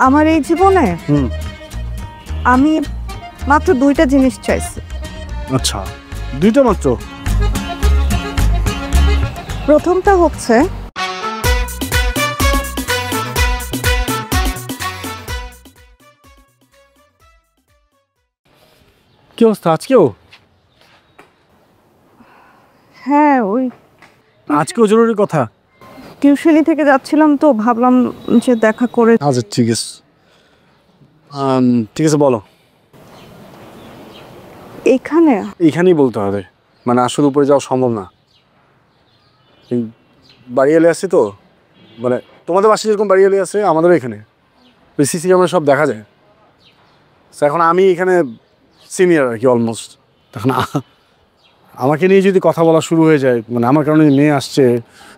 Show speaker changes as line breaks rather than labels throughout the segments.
আমার এই জীবনে আমি মাত্র দুইটা জিনিস চাইছি।
আচ্ছা, দুইটা মাত্র?
প্রথমটা হচ্ছে
কি অবস্থা আজকেও?
হ্যাঁ, ওই
আজকেও জরুরি কথা?
টিউশনি থেকে যাচ্ছিলাম তো ভাবলাম যে দেখা করে।
আচ্ছা ঠিক আছে, ঠিক আছে বলো। এইখানেই বলতে হবে, মানে আসলে উপরে যাওয়া সম্ভব না। বাড়ি এলে আসছি তো, মানে তোমাদের বাসায় যেরকম বাড়ি এলে আছে আমাদেরও এখানে সিসি ক্যামেরা সব দেখা যায়। এখন আমি এখানে সিনিয়র আর কি অলমোস্ট। এখন আমাকে নিয়ে যদি কথা বলা শুরু হয়ে যায়, মানে আমার কারণে মেয়ে আসছে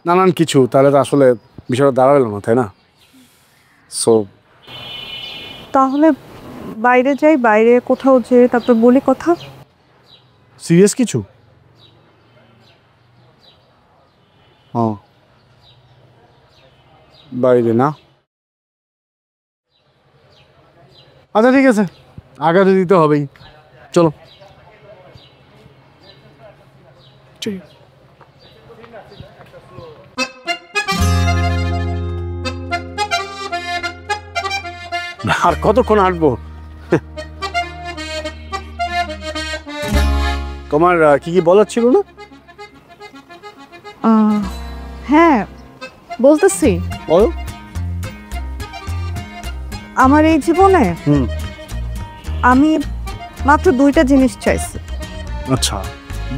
নানান কিছু, তাহলে তো আসলে বিষয়টা দাঁড়ালো না, তাই না? সো
তাহলে বাইরে যাই, বাইরে কোথাও যেয়ে তারপর বলি কথা।
সিরিয়াস কিছু? ও বাইরে না, আচ্ছা ঠিক আছে, আগাতে দিতে হবেই, চলো। ঠিক আর কতক্ষণ হাঁটবো? তোমার কি কি বলার ছিল না?
হ্যাঁ বলতেছি,
বলো।
আমার এই জীবনে আমি মাত্র দুইটা জিনিস চাইছি।
আচ্ছা,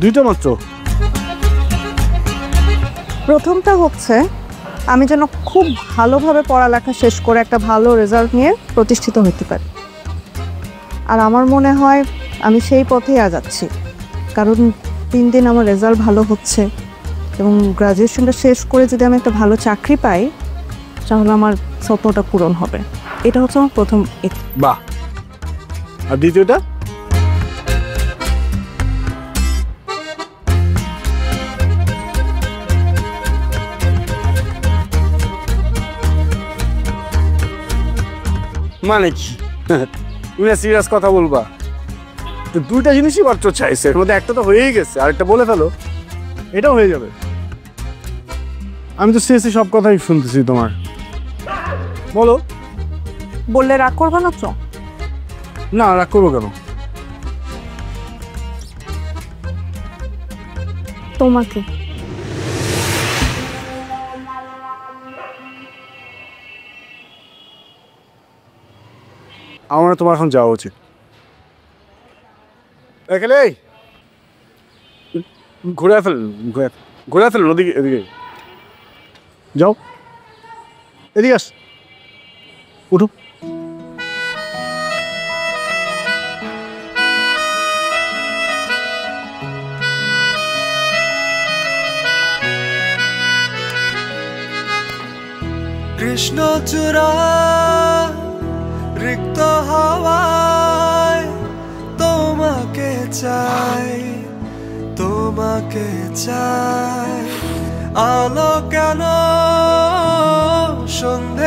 দুইটা মাত্র?
প্রথমটা হচ্ছে আমি যেন খুব ভালোভাবে পড়ালেখা শেষ করে একটা ভালো রেজাল্ট নিয়ে প্রতিষ্ঠিত হতে পারি। আর আমার মনে হয় আমি সেই পথেই আগাচ্ছি, কারণ দিন দিন আমার রেজাল্ট ভালো হচ্ছে এবং গ্রাজুয়েশনটা শেষ করে যদি আমি একটা ভালো চাকরি পাই তাহলে আমার স্বপ্নটা পূরণ হবে। এটা হচ্ছে আমার প্রথম।
বাহ, আর দ্বিতীয়টা? মানে কি তুমি সিরিয়াস কথা বলবা? তো দুইটা জিনিসই মাত্র চাইছে, এর মধ্যে একটা তো হয়েই গেছে, আরেকটা বলে ফেলো, এটাও হয়ে যাবে। আমি তো সিরিয়াসলি সব কথাই শুনতেছি তোমার, বলো।
বললে রাগ করবে না তো?
না, রাগ করবো কেন?
তোমাকে
আমার তোমার এখন যাওয়া উচিত। এখানে ঘুরে ফেলেন ওদিকে, এদিকে যাও, এদিকে আস, উঠো।
কৃষ্ণ চূড়া রিক্ত হাওয়ায় তোমাকে চাই, তোমাকে চাই। আলো কেন সন্ধ্যা